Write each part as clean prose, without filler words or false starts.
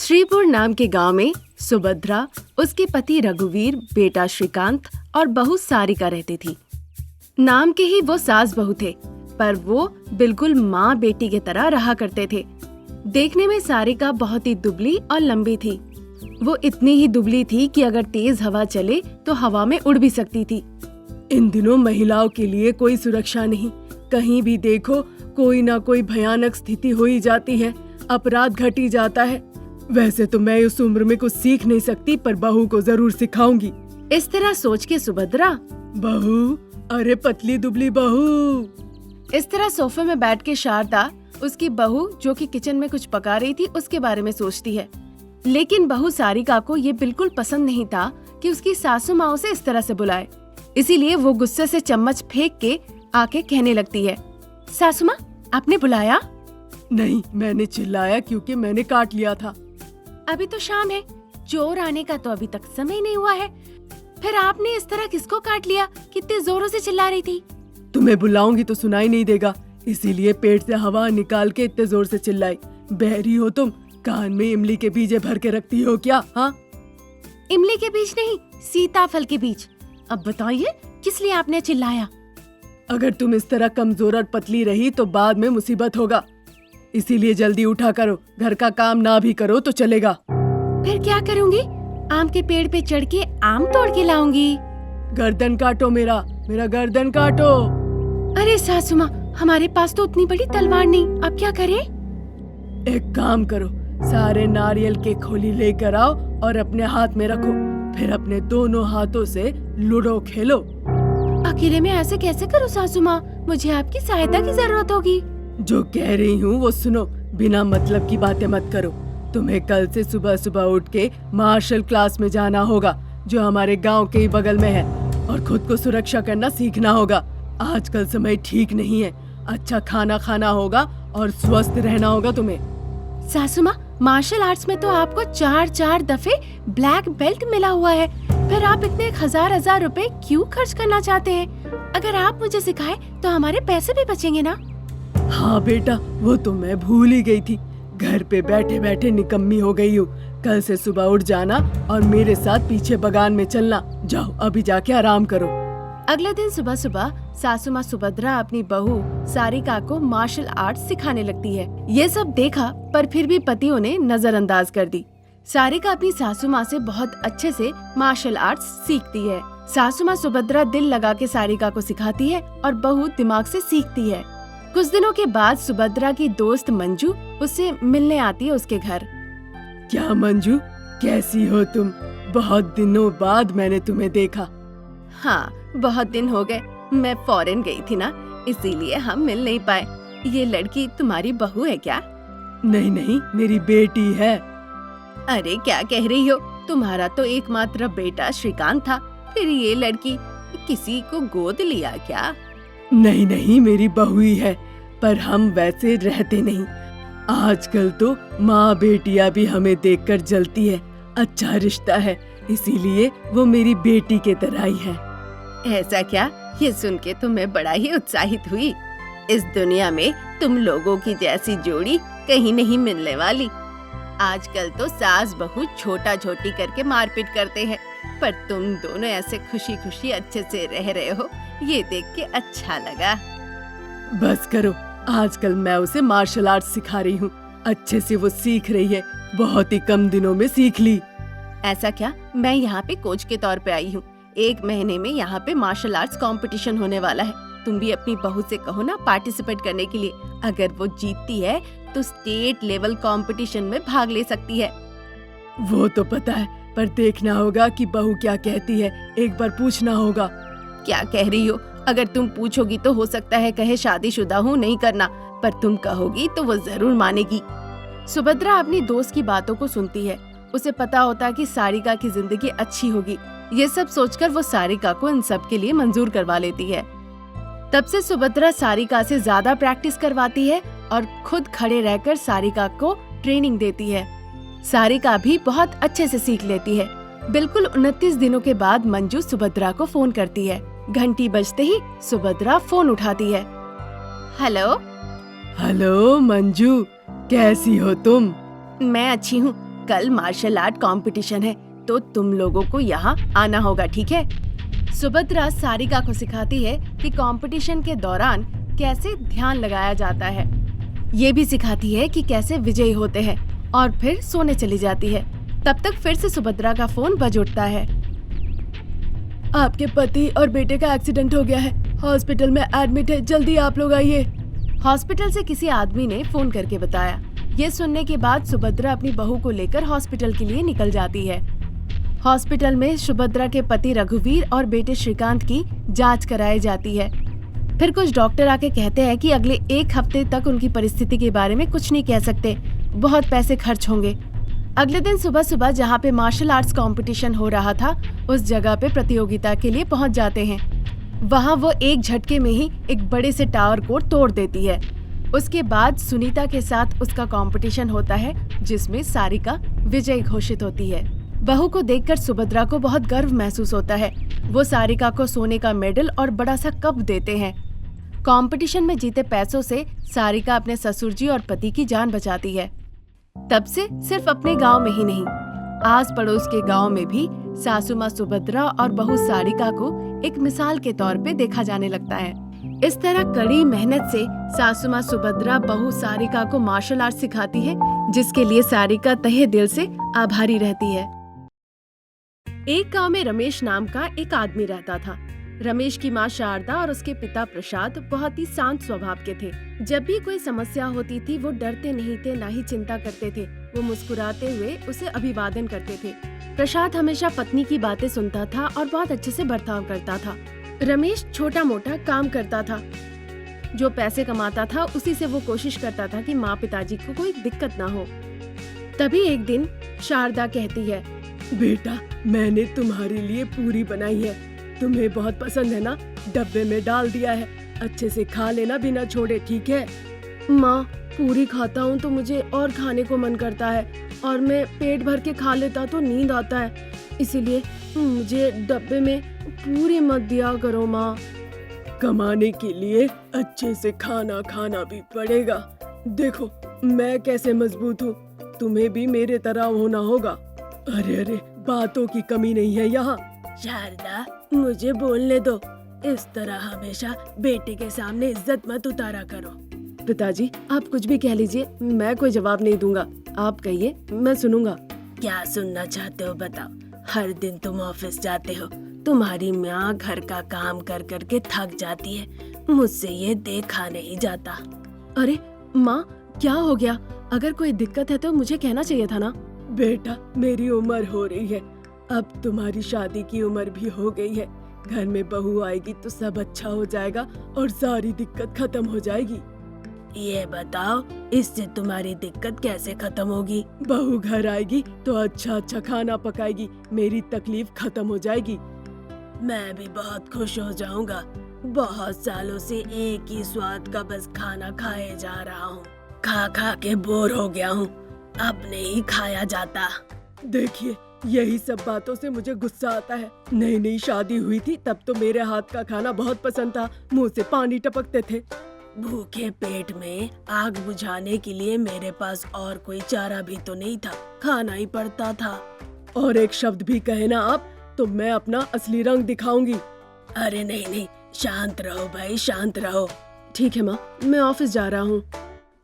श्रीपुर नाम के गांव में सुभद्रा, उसके पति रघुवीर, बेटा श्रीकांत और बहू सारिका रहती थी। नाम के ही वो सास बहू थे, पर वो बिल्कुल माँ बेटी की तरह रहा करते थे। देखने में सारिका बहुत ही दुबली और लंबी थी। वो इतनी ही दुबली थी कि अगर तेज हवा चले तो हवा में उड़ भी सकती थी। इन दिनों महिलाओं के लिए कोई सुरक्षा नहीं। कहीं भी देखो कोई ना कोई भयानक स्थिति हो ही जाती है, अपराध घट ही जाता है। वैसे तो मैं उस उम्र में कुछ सीख नहीं सकती, पर बहू को जरूर सिखाऊंगी। इस तरह सोच के सुभद्रा, बहू, अरे पतली दुबली बहू। इस तरह सोफे में बैठ के शारदा उसकी बहू जो कि किचन में कुछ पका रही थी उसके बारे में सोचती है। लेकिन बहू सारिका को ये बिल्कुल पसंद नहीं था कि उसकी सासू माँ उसे इस तरह से बुलाए। इसीलिए वो गुस्से से चम्मच फेंक के आके कहने लगती है, सासू माँ, आपने बुलाया? नहीं, मैंने चिल्लाया क्योंकि मैंने काट लिया था। अभी तो शाम है, चोर आने का तो अभी तक समय नहीं हुआ है। फिर आपने इस तरह किसको काट लिया? कितने जोरों से चिल्ला रही थी? तुम्हें बुलाऊंगी तो सुनाई नहीं देगा, इसीलिए पेट से हवा निकाल के इतने जोर से चिल्लाई। बहरी हो तुम? कान में इमली के बीज भर के रखती हो क्या? हाँ, इमली के बीज नहीं, सीताफल के बीज। अब बताइए किस लिए आपने चिल्लाया? अगर तुम इस तरह कमजोर और पतली रही तो बाद में मुसीबत होगा, इसीलिए जल्दी उठा करो। घर का काम ना भी करो तो चलेगा। फिर क्या करूंगी? आम के पेड़ पे चढ़ के आम तोड़ के लाऊंगी। गर्दन काटो, मेरा गर्दन काटो। अरे सासू माँ, हमारे पास तो उतनी बड़ी तलवार नहीं, अब क्या करें? एक काम करो, सारे नारियल के खोली लेकर आओ और अपने हाथ में रखो, फिर अपने दोनों हाथों से लूडो खेलो। अकेले में ऐसे कैसे करूँ सासू माँ? मुझे आपकी सहायता की जरूरत होगी। जो कह रही हूँ वो सुनो, बिना मतलब की बातें मत करो। तुम्हें कल से सुबह सुबह उठ के मार्शल क्लास में जाना होगा, जो हमारे गांव के ही बगल में है, और खुद को सुरक्षा करना सीखना होगा। आजकल समय ठीक नहीं है, अच्छा खाना खाना होगा और स्वस्थ रहना होगा तुम्हें। सासू माँ, मार्शल आर्ट्स में तो आपको 4 दफे ब्लैक बेल्ट मिला हुआ है, फिर आप इतने हजार रुपए क्यों खर्च करना चाहते हैं? अगर आप मुझे सिखाए तो हमारे पैसे भी बचेंगे ना? हाँ बेटा, वो तो मैं भूल ही गई थी। घर पे बैठे बैठे निकम्मी हो गई हूँ। कल से सुबह उठ जाना और मेरे साथ पीछे बगान में चलना। जाओ, अभी जाके आराम करो। अगले दिन सुबह सुबह सासू माँ सुभद्रा अपनी बहू सारिका को मार्शल आर्ट्स सिखाने लगती है। ये सब देखा पर फिर भी पतियों ने नजरअंदाज कर दी। सारिका अपनी सासू माँ से बहुत अच्छे से मार्शल आर्ट्स सीखती है। सासू माँ सुभद्रा दिल लगा के सारिका को सिखाती है और बहू दिमाग से सीखती है। कुछ दिनों के बाद सुभद्रा की दोस्त मंजू उससे मिलने आती है उसके घर। क्या मंजू, कैसी हो तुम? बहुत दिनों बाद मैंने तुम्हें देखा। हाँ, बहुत दिन हो गए, मैं फॉरेन गई थी ना, इसीलिए हम मिल नहीं पाए। ये लड़की तुम्हारी बहू है क्या? नहीं नहीं, मेरी बेटी है। अरे क्या कह रही हो? तुम्हारा तो एकमात्र बेटा श्रीकांत था, फिर ये लड़की किसी को गोद लिया क्या? नहीं नहीं, मेरी बहू ही है, पर हम वैसे रहते नहीं। आजकल तो माँ बेटियाँ भी हमें देखकर जलती है। अच्छा रिश्ता है, इसीलिए वो मेरी बेटी के तरह ही है। ऐसा क्या? ये सुन के तो मैं बड़ा ही उत्साहित हुई। इस दुनिया में तुम लोगों की जैसी जोड़ी कहीं नहीं मिलने वाली। आजकल तो सास बहू छोटा छोटी करके मारपीट करते हैं, पर तुम दोनों ऐसे खुशी खुशी अच्छे से रह रहे हो, ये देख के अच्छा लगा। बस करो, आजकल मैं उसे मार्शल आर्ट सिखा रही हूँ। अच्छे से वो सीख रही है, बहुत ही कम दिनों में सीख ली। ऐसा क्या? मैं यहाँ पे कोच के तौर पे आई हूँ। 1 महीने में यहाँ पे मार्शल आर्ट्स कंपटीशन होने वाला है। तुम भी अपनी बहू से कहो ना पार्टिसिपेट करने के लिए। अगर वो जीतती है तो स्टेट लेवल कंपटीशन में भाग ले सकती है। वो तो पता है, पर देखना होगा कि बहू क्या कहती है। एक बार पूछना होगा। क्या कह रही हो? अगर तुम पूछोगी तो हो सकता है कहे शादीशुदा हूँ, नहीं करना, पर तुम कहोगी तो वो जरूर मानेगी। सुभद्रा अपनी दोस्त की बातों को सुनती है। उसे पता होता है कि सारिका की जिंदगी अच्छी होगी। ये सब सोचकर वो सारिका को इन सब के लिए मंजूर करवा लेती है। तब से सुभद्रा सारिका से ज्यादा प्रैक्टिस करवाती है और खुद खड़े रहकर सारिका को ट्रेनिंग देती है। सारिका भी बहुत अच्छे से सीख लेती है। बिल्कुल 29 दिनों के बाद मंजू सुभद्रा को फोन करती है। घंटी बजते ही सुभद्रा फोन उठाती है। हेलो। हेलो मंजू, कैसी हो तुम? मैं अच्छी हूँ। कल मार्शल आर्ट कंपटीशन है, तो तुम लोगों को यहाँ आना होगा, ठीक है? सुभद्रा सारिका को सिखाती है कि कंपटीशन के दौरान कैसे ध्यान लगाया जाता है। ये भी सिखाती है कि कैसे विजयी होते हैं और फिर सोने चली जाती है। तब तक फिर से सुभद्रा का फोन बज उठता है। आपके पति और बेटे का एक्सीडेंट हो गया है, हॉस्पिटल में एडमिट है, जल्दी आप लोग आइए। हॉस्पिटल से किसी आदमी ने फोन करके बताया। ये सुनने के बाद सुभद्रा अपनी बहू को लेकर हॉस्पिटल के लिए निकल जाती है। हॉस्पिटल में सुभद्रा के पति रघुवीर और बेटे श्रीकांत की जांच कराई जाती है। फिर कुछ डॉक्टर आके कहते हैं कि अगले 1 हफ्ते तक उनकी परिस्थिति के बारे में कुछ नहीं कह सकते, बहुत पैसे खर्च होंगे। अगले दिन सुबह सुबह जहाँ पे मार्शल आर्ट्स कंपटीशन हो रहा था, उस जगह पे प्रतियोगिता के लिए पहुँच जाते हैं। वहाँ वो एक झटके में ही एक बड़े से टावर को तोड़ देती है। उसके बाद सुनीता के साथ उसका कंपटीशन होता है, जिसमें सारिका विजयी घोषित होती है। बहू को देखकर सुभद्रा को बहुत गर्व महसूस होता है। वो सारिका को सोने का मेडल और बड़ा सा कप देते हैं। कंपटीशन में जीते पैसों से सारिका अपने ससुर जी और पति की जान बचाती है। तब से सिर्फ अपने गांव में ही नहीं, आस पड़ोस के गांव में भी सासू माँ सुभद्रा और बहू सारिका को एक मिसाल के तौर पे देखा जाने लगता है। इस तरह कड़ी मेहनत से सासू माँ सुभद्रा बहू सारिका को मार्शल आर्ट सिखाती है, जिसके लिए सारिका तहे दिल से आभारी रहती है। एक गांव में रमेश नाम का एक आदमी रहता था। रमेश की माँ शारदा और उसके पिता प्रसाद बहुत ही शांत स्वभाव के थे। जब भी कोई समस्या होती थी, वो डरते नहीं थे, ना ही चिंता करते थे। वो मुस्कुराते हुए उसे अभिवादन करते थे। प्रसाद हमेशा पत्नी की बातें सुनता था और बहुत अच्छे से बर्ताव करता था। रमेश छोटा मोटा काम करता था। जो पैसे कमाता था उसी से वो कोशिश करता था कि माँ पिताजी को कोई दिक्कत ना हो। तभी एक दिन शारदा कहती है, बेटा, मैंने तुम्हारे लिए पूरी बनाई है, तुम्हें बहुत पसंद है ना? डब्बे में डाल दिया है, अच्छे से खा लेना बिना छोड़े, ठीक है? माँ, पूरी खाता हूँ तो मुझे और खाने को मन करता है, और मैं पेट भर के खा लेता तो नींद आता है, इसीलिए मुझे डब्बे में पूरी मत दिया करो माँ। कमाने के लिए अच्छे से खाना खाना भी पड़ेगा। देखो मैं कैसे मजबूत हूँ, तुम्हें भी मेरे तरह होना होगा। अरे बातों की कमी नहीं है यहाँ। शारदा, मुझे बोलने दो, इस तरह हमेशा बेटे के सामने इज्जत मत उतारा करो। पिताजी, आप कुछ भी कह लीजिए, मैं कोई जवाब नहीं दूंगा। आप कहिए, मैं सुनूंगा। क्या सुनना चाहते हो बताओ? हर दिन तुम ऑफिस जाते हो, तुम्हारी माँ घर का काम कर कर के थक जाती है, मुझसे ये देखा नहीं जाता। अरे माँ, क्या हो गया? अगर कोई दिक्कत है तो मुझे कहना चाहिए था ना। बेटा, मेरी उम्र हो रही है, अब तुम्हारी शादी की उम्र भी हो गई है। घर में बहू आएगी तो सब अच्छा हो जाएगा और सारी दिक्कत खत्म हो जाएगी। ये बताओ, इससे तुम्हारी दिक्कत कैसे खत्म होगी? बहू घर आएगी तो अच्छा अच्छा खाना पकाएगी, मेरी तकलीफ खत्म हो जाएगी। मैं भी बहुत खुश हो जाऊंगा। बहुत सालों से एक ही स्वाद का बस खाना खाए जा रहा हूँ, खा खा के बोर हो गया हूँ, अब नहीं खाया जाता। देखिए, यही सब बातों से मुझे गुस्सा आता है। नई नई शादी हुई थी तब तो मेरे हाथ का खाना बहुत पसंद था, मुंह से पानी टपकते थे। भूखे पेट में आग बुझाने के लिए मेरे पास और कोई चारा भी तो नहीं था, खाना ही पड़ता था। और एक शब्द भी कहे ना आप तो मैं अपना असली रंग दिखाऊंगी। अरे नहीं, शांत रहो भाई, शांत रहो। ठीक है माँ, मैं ऑफिस जा रहा हूँ।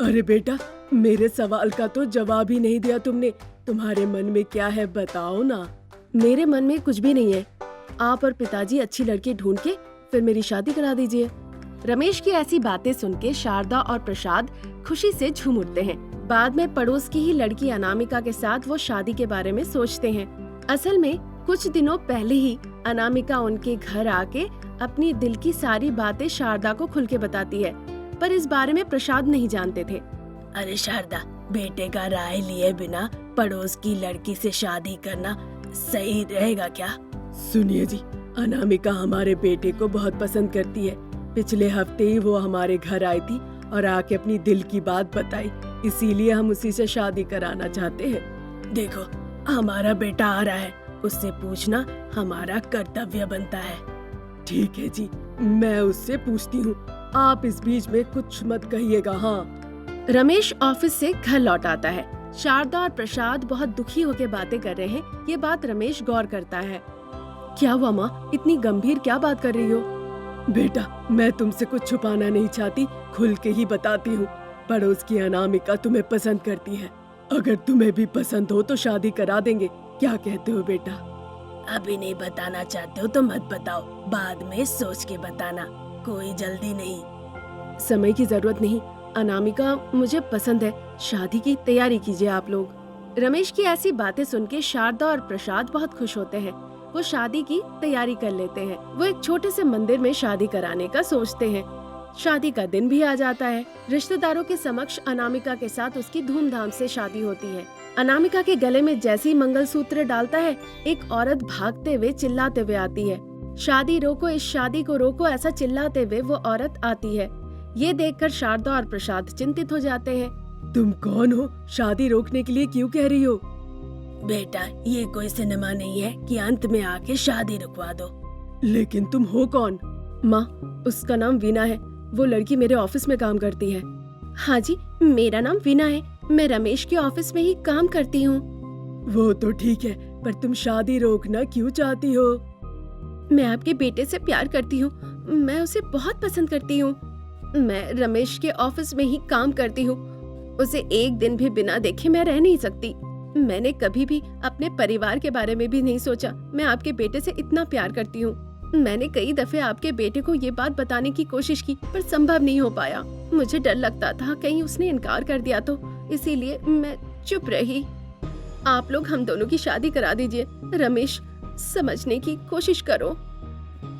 अरे बेटा, मेरे सवाल का तो जवाब ही नहीं दिया तुमने। तुम्हारे मन में क्या है बताओ ना। मेरे मन में कुछ भी नहीं है, आप और पिताजी अच्छी लड़की ढूंढ के फिर मेरी शादी करा दीजिए। रमेश की ऐसी बातें सुन के शारदा और प्रसाद खुशी से झूम उठते हैं। बाद में पड़ोस की ही लड़की अनामिका के साथ वो शादी के बारे में सोचते हैं। असल में कुछ दिनों पहले ही अनामिका उनके घर आके अपनी दिल की सारी बातें शारदा को खुल के बताती है, पर इस बारे में प्रसाद नहीं जानते थे। अरे शारदा, बेटे का राय लिए बिना पड़ोस की लड़की से शादी करना सही रहेगा क्या? सुनिए जी, अनामिका हमारे बेटे को बहुत पसंद करती है। पिछले हफ्ते ही वो हमारे घर आई थी और आके अपनी दिल की बात बताई, इसीलिए हम उसी से शादी कराना चाहते हैं। देखो, हमारा बेटा आ रहा है, उससे पूछना हमारा कर्तव्य बनता है। ठीक है जी, मैं उससे पूछती हूँ, आप इस बीच में कुछ मत कहिएगा। हाँ। रमेश ऑफिस से घर लौट आता है। शारदा और प्रसाद बहुत दुखी होकर बातें कर रहे हैं। ये बात रमेश गौर करता है। क्या हुआ माँ, इतनी गंभीर क्या बात कर रही हो? बेटा, मैं तुमसे कुछ छुपाना नहीं चाहती, खुल के ही बताती हूँ। पड़ोस की अनामिका तुम्हें पसंद करती है। अगर तुम्हें भी पसंद हो तो शादी करा देंगे। क्या कहते हो बेटा? अभी नहीं बताना चाहते हो तो मत बताओ, बाद में सोच के बताना, कोई जल्दी नहीं। समय की जरूरत नहीं, अनामिका मुझे पसंद है, शादी की तैयारी कीजिए आप लोग। रमेश की ऐसी बातें सुन के शारदा और प्रसाद बहुत खुश होते हैं। वो शादी की तैयारी कर लेते हैं। वो एक छोटे से मंदिर में शादी कराने का सोचते हैं। शादी का दिन भी आ जाता है। रिश्तेदारों के समक्ष अनामिका के साथ उसकी धूमधाम से शादी होती है। अनामिका के गले में जैसे ही मंगलसूत्र डालता है, एक औरत भागते हुए चिल्लाते हुए आती है। शादी रोको, इस शादी को रोको, ऐसा चिल्लाते हुए वो औरत आती है। ये देखकर शारदा और प्रसाद चिंतित हो जाते हैं। तुम कौन हो? शादी रोकने के लिए क्यों कह रही हो? बेटा, ये कोई सिनेमा नहीं है कि अंत में आके शादी रुकवा दो। लेकिन तुम हो कौन? माँ, उसका नाम वीना है। वो लड़की मेरे ऑफिस में काम करती है। हाँ जी, मेरा नाम वीना है। मैं रमेश के ऑफिस में ही काम करती हूँ। वो तो ठीक है, पर तुम शादी रोकना क्यों चाहती हो? मैं आपके बेटे से प्यार करती हूँ। मैं उसे बहुत पसंद करती हूँ। मैं रमेश के ऑफिस में ही काम करती हूँ। उसे एक दिन भी बिना देखे मैं रह नहीं सकती। मैंने कभी भी अपने परिवार के बारे में भी नहीं सोचा। मैं आपके बेटे से इतना प्यार करती हूँ। मैंने कई दफे आपके बेटे को ये बात बताने की कोशिश की, पर संभव नहीं हो पाया। मुझे डर लगता था कहीं उसने इनकार कर दिया तो, इसीलिए मैं चुप रही। आप लोग हम दोनों की शादी करा दीजिए। रमेश, समझने की कोशिश करो।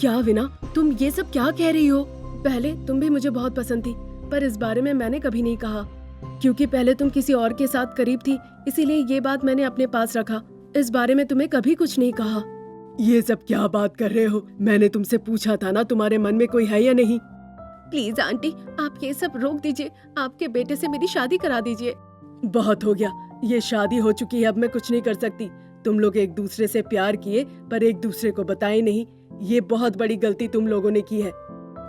क्या विना, तुम ये सब क्या कह रही हो? पहले तुम भी मुझे बहुत पसंद थी, पर इस बारे में मैंने कभी नहीं कहा, क्योंकि पहले तुम किसी और के साथ करीब थी, इसीलिए ये बात मैंने अपने पास रखा। इस बारे में तुम्हें कभी कुछ नहीं कहा। ये सब क्या बात कर रहे हो? मैंने तुमसे पूछा था ना, तुम्हारे मन में कोई है या नहीं? प्लीज आंटी, आप ये सब रोक दीजिए। आपके बेटे से मेरी शादी करा दीजिए। बहुत हो गया, ये शादी हो चुकी है, अब मैं कुछ नहीं कर सकती। तुम लोग एक दूसरे से प्यार किए पर एक दूसरे को बताए नहीं, ये बहुत बड़ी गलती तुम लोगों ने की है।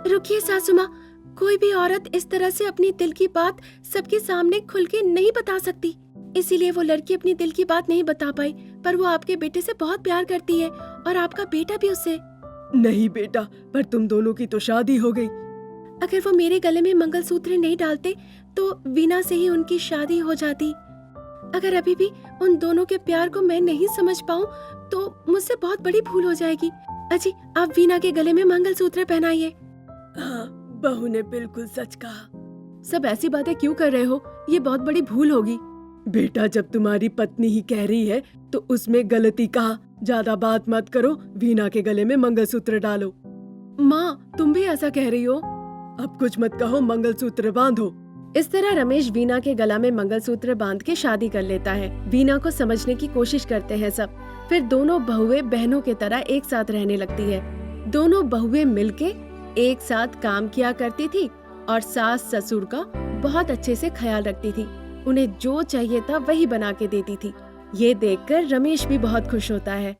रुकिए सासू माँ, कोई भी औरत इस तरह से अपनी दिल की बात सबके सामने खुल के नहीं बता सकती। इसीलिए वो लड़की अपनी दिल की बात नहीं बता पाई, पर वो आपके बेटे से बहुत प्यार करती है और आपका बेटा भी उससे। नहीं बेटा, पर तुम दोनों की तो शादी हो गई। अगर वो मेरे गले में मंगलसूत्र नहीं डालते तो वीना से ही उनकी शादी हो जाती। अगर अभी भी उन दोनों के प्यार को मैं नहीं समझ पाऊँ तो मुझसे बहुत बड़ी भूल हो जाएगी। अजी, आप वीना के गले में मंगलसूत्र पहनाइए। हाँ, बहू ने बिल्कुल सच कहा। सब ऐसी बातें क्यों कर रहे हो? ये बहुत बड़ी भूल होगी। बेटा, जब तुम्हारी पत्नी ही कह रही है तो उसमें गलती कहाँ? ज्यादा बात मत करो, वीना के गले में मंगलसूत्र डालो। माँ, तुम भी ऐसा कह रही हो? अब कुछ मत कहो, मंगलसूत्र बांधो। इस तरह रमेश वीना के गला में मंगलसूत्र बांध के शादी कर लेता है। वीना को समझने की कोशिश करते हैं सब। फिर दोनों बहुएं बहनों की तरह एक साथ रहने लगती है। दोनों बहुएं मिलके एक साथ काम किया करती थी और सास ससुर का बहुत अच्छे से ख्याल रखती थी। उन्हें जो चाहिए था वही बना के देती थी। ये देखकर रमेश भी बहुत खुश होता है।